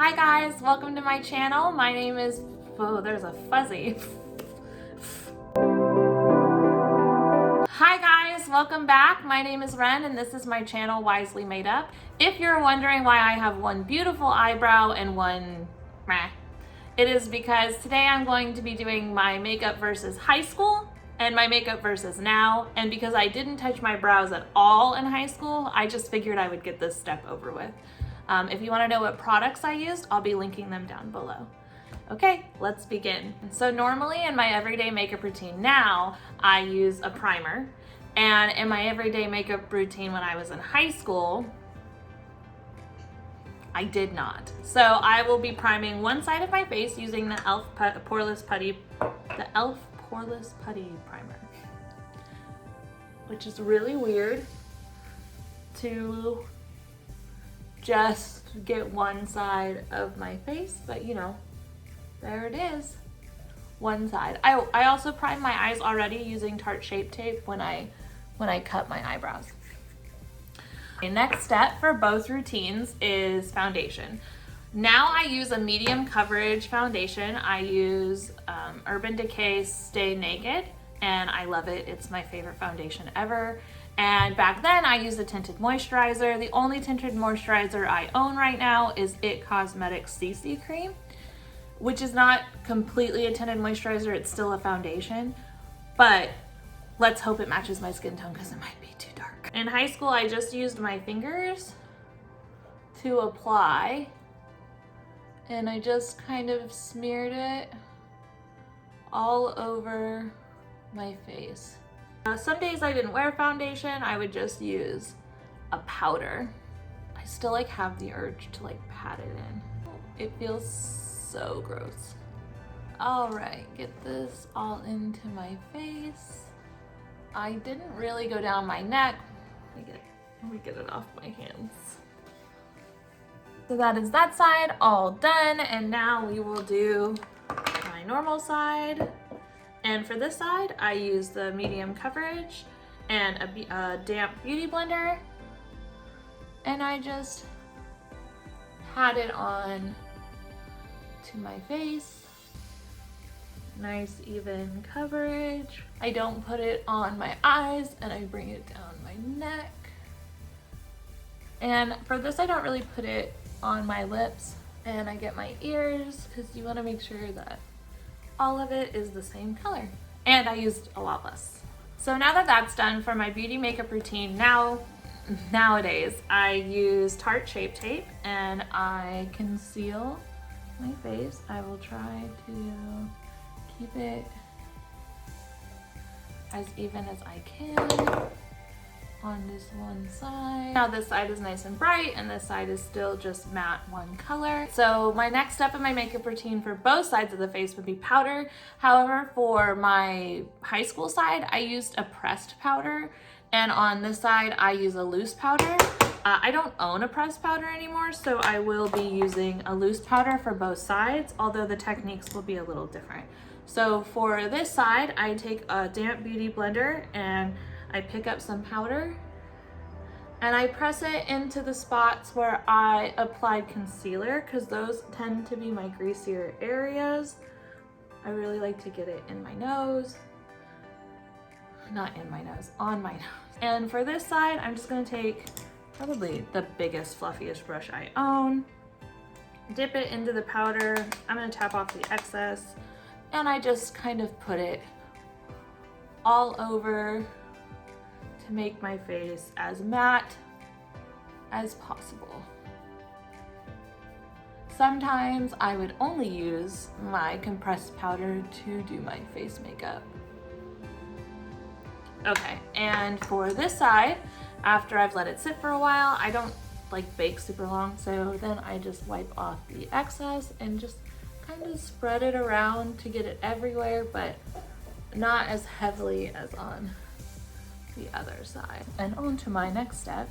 Hi guys, welcome to my channel. My name is, oh, there's a fuzzy. Hi guys, welcome back. My name is Ren and this is my channel, Wisely Made Up. If you're wondering why I have one beautiful eyebrow and one meh, it is because today I'm going to be doing my makeup versus high school and my makeup versus now. And because I didn't touch my brows at all in high school, I just figured I would get this step over with. If you want to know what products I used, I'll be linking them down below. Okay, let's begin. So normally in my everyday makeup routine now, I use a primer. And in my everyday makeup routine when I was in high school, I did not. So I will be priming one side of my face using the e.l.f. Poreless Putty Primer, which is really weird to just get one side of my face, but you know, there it is, one side. I also primed my eyes already using Tarte Shape Tape when I cut my eyebrows. The next step for both routines is foundation. Now I use a medium coverage foundation. I use Urban Decay Stay Naked and I love it. It's my favorite foundation ever. And back then I used a tinted moisturizer. The only tinted moisturizer I own right now is IT Cosmetics CC Cream, which is not completely a tinted moisturizer. It's still a foundation, but let's hope it matches my skin tone because it might be too dark. In high school, I just used my fingers to apply and I just kind of smeared it all over my face. Some days I didn't wear foundation, I would just use a powder. I still have the urge to pat it in. It feels so gross. All right, get this all into my face. I didn't really go down my neck. Let me get it off my hands. So that is that side all done, and now we will do my normal side. And for this side, I use the medium coverage and a damp beauty blender. And I just pat it on to my face. Nice even coverage. I don't put it on my eyes and I bring it down my neck. And for this, I don't really put it on my lips. And I get my ears because you want to make sure that all of it is the same color. And I used a lot less. So now that that's done for my beauty makeup routine, nowadays I use Tarte Shape Tape and I conceal my face. I will try to keep it as even as I can on this one side. Now this side is nice and bright and this side is still just matte one color. So my next step in my makeup routine for both sides of the face would be powder. However, for my high school side, I used a pressed powder, and on this side I use a loose powder. I don't own a pressed powder anymore, so I will be using a loose powder for both sides, although the techniques will be a little different. So for this side, I take a damp beauty blender and I pick up some powder and I press it into the spots where I applied concealer because those tend to be my greasier areas. I really like to get it in my nose. Not in my nose, on my nose. And for this side, I'm just gonna take probably the biggest, fluffiest brush I own, dip it into the powder. I'm gonna tap off the excess and I just kind of put it all over to make my face as matte as possible. Sometimes I would only use my compressed powder to do my face makeup. Okay, and for this side, after I've let it sit for a while, I don't bake super long, so then I just wipe off the excess and just kind of spread it around to get it everywhere, but not as heavily as on the other side. And on to my next step,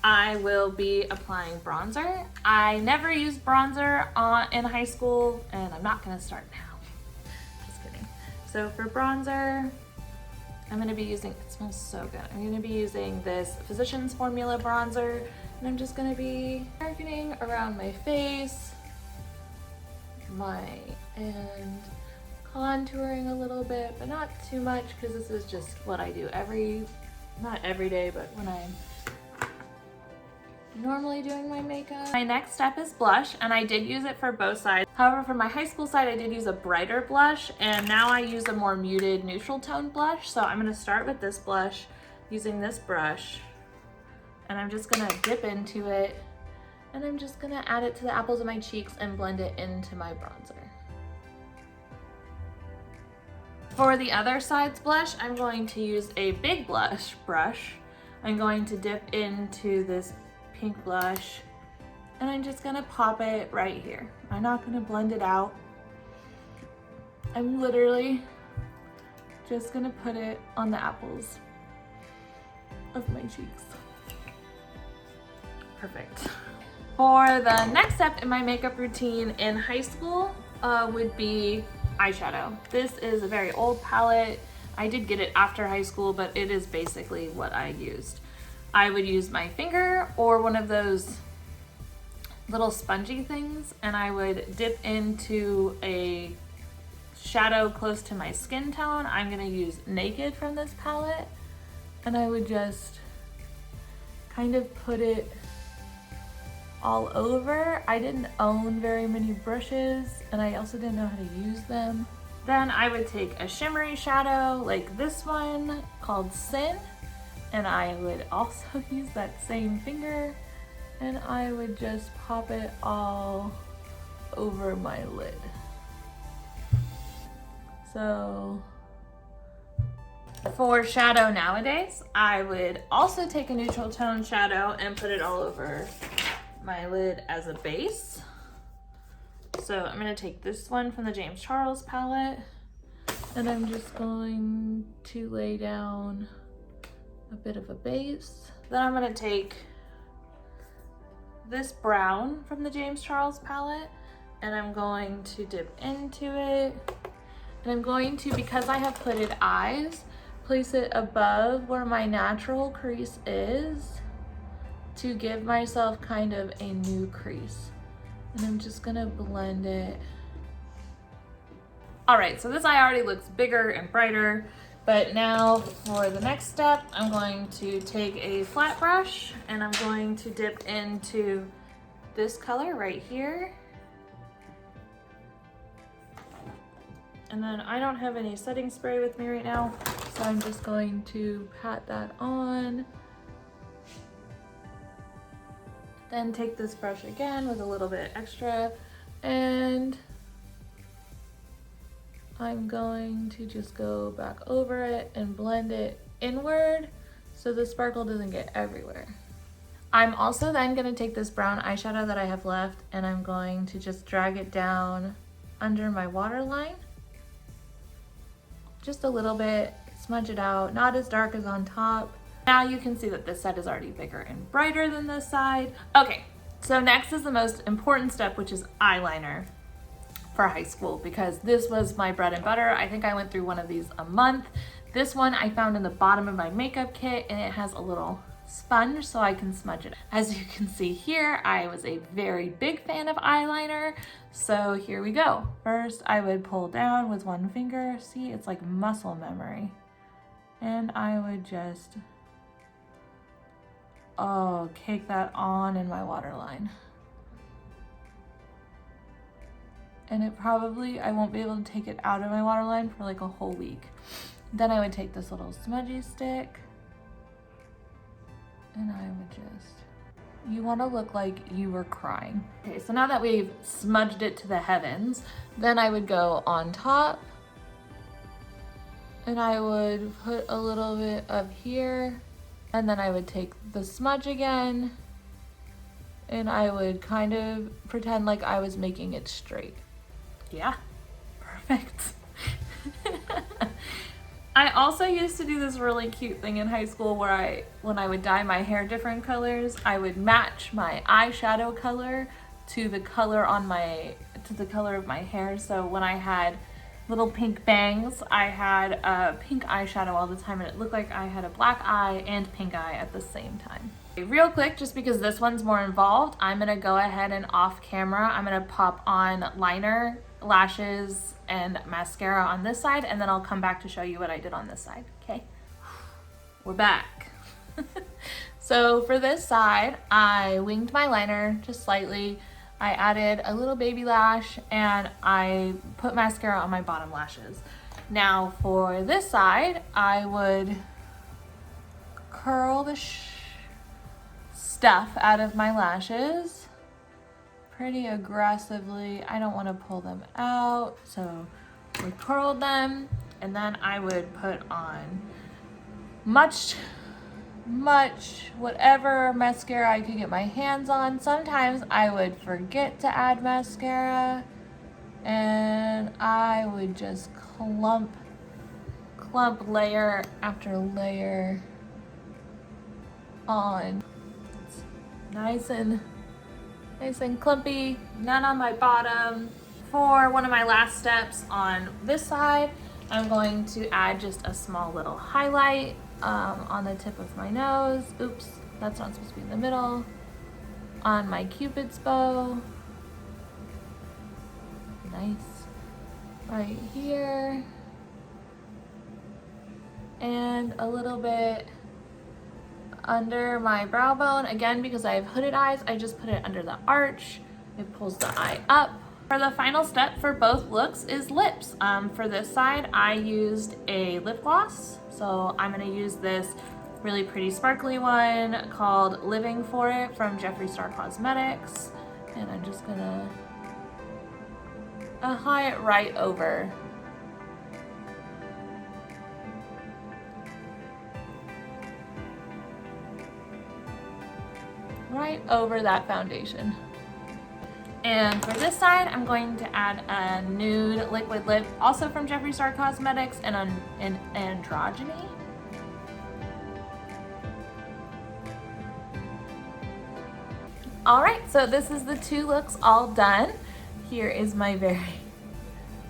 I will be applying bronzer. I never used bronzer in high school, and I'm not gonna start now. Just kidding. So for bronzer, I'm gonna be using, it smells so good. I'm gonna be using this Physicians Formula bronzer, and I'm just gonna be darkening around my face and contouring a little bit, but not too much because this is just what I do not every day, but when I'm normally doing my makeup. My next step is blush, and I did use it for both sides. However, for my high school side, I did use a brighter blush, and now I use a more muted neutral tone blush. So I'm gonna start with this blush using this brush, and I'm just gonna dip into it, and I'm just gonna add it to the apples of my cheeks and blend it into my bronzer. For the other side's blush, I'm going to use a big blush brush. I'm going to dip into this pink blush, and I'm just gonna pop it right here. I'm not gonna blend it out. I'm literally just gonna put it on the apples of my cheeks. Perfect. For the next step in my makeup routine in high school would be eyeshadow. This is a very old palette. I did get it after high school, but it is basically what I used. I would use my finger or one of those little spongy things, and I would dip into a shadow close to my skin tone. I'm gonna use Naked from this palette, and I would just kind of put it all over. I didn't own very many brushes, and I also didn't know how to use them. Then I would take a shimmery shadow like this one called Sin, and I would also use that same finger, and I would just pop it all over my lid. So for shadow nowadays, I would also take a neutral tone shadow and put it all over my lid as a base. So I'm gonna take this one from the James Charles palette, and I'm just going to lay down a bit of a base. Then I'm gonna take this brown from the James Charles palette, and I'm going to dip into it. And I'm going to, because I have hooded eyes, place it above where my natural crease is to give myself kind of a new crease. And I'm just gonna blend it. All right, so this eye already looks bigger and brighter, but now for the next step, I'm going to take a flat brush and I'm going to dip into this color right here. And then I don't have any setting spray with me right now, so I'm just going to pat that on. Then take this brush again with a little bit extra, and I'm going to just go back over it and blend it inward so the sparkle doesn't get everywhere. I'm also then going to take this brown eyeshadow that I have left, and I'm going to just drag it down under my waterline. Just a little bit, smudge it out, not as dark as on top. Now you can see that this side is already bigger and brighter than this side. Okay, so next is the most important step, which is eyeliner for high school, because this was my bread and butter. I think I went through one of these a month. This one I found in the bottom of my makeup kit, and it has a little sponge so I can smudge it. As you can see here, I was a very big fan of eyeliner, so here we go. First, I would pull down with one finger. See, it's like muscle memory. And I would just, cake that on in my waterline. And I won't be able to take it out of my waterline for like a whole week. Then I would take this little smudgy stick, and I would you want to look like you were crying. Okay, so now that we've smudged it to the heavens, then I would go on top, and I would put a little bit of here, and then I would take the smudge again, and I would kind of pretend like I was making it straight. Yeah, perfect. I also used to do this really cute thing in high school where when I would dye my hair different colors, I would match my eyeshadow color to the color of my hair. So when I had little pink bangs, I had a pink eyeshadow all the time, and it looked like I had a black eye and pink eye at the same time. Real quick, just because this one's more involved, I'm gonna go ahead and off camera, I'm gonna pop on liner, lashes, and mascara on this side, and then I'll come back to show you what I did on this side, okay? We're back. So for this side, I winged my liner just slightly. I added a little baby lash, and I put mascara on my bottom lashes. Now for this side, I would curl the stuff out of my lashes pretty aggressively. I don't want to pull them out, so we curled them, and then I would put on much whatever mascara I could get my hands on. Sometimes I would forget to add mascara, and I would just clump layer after layer on. It's nice and clumpy, none on my bottom. For one of my last steps on this side, I'm going to add just a small little highlight on the tip of my nose. Oops, that's not supposed to be in the middle. On my Cupid's bow. Nice. Right here. And a little bit under my brow bone. Again, because I have hooded eyes, I just put it under the arch. It pulls the eye up. For the final step for both looks is lips. For this side, I used a lip gloss. So I'm gonna use this really pretty sparkly one called Living For It from Jeffree Star Cosmetics. And I'm just gonna apply it right over. Right over that foundation. And for this side, I'm going to add a nude liquid lip, also from Jeffree Star Cosmetics, and an androgyny. All right, so this is the two looks all done. Here is my very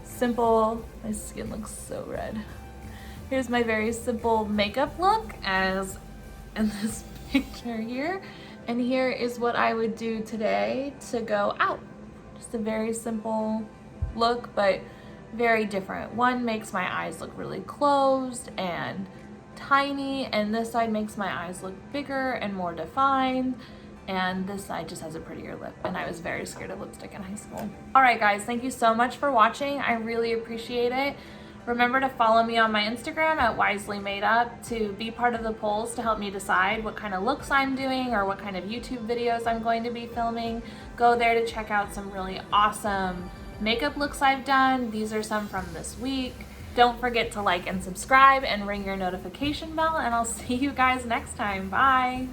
simple, my skin looks so red. Here's my very simple makeup look as in this picture here. And here is what I would do today to go out. Just a very simple look, but very different. One makes my eyes look really closed and tiny, and this side makes my eyes look bigger and more defined. And this side just has a prettier lip, and I was very scared of lipstick in high school. All right, guys, thank you so much for watching. I really appreciate it. Remember to follow me on my Instagram at Wisely Made Up to be part of the polls to help me decide what kind of looks I'm doing or what kind of YouTube videos I'm going to be filming. Go there to check out some really awesome makeup looks I've done. These are some from this week. Don't forget to like and subscribe and ring your notification bell, and I'll see you guys next time. Bye.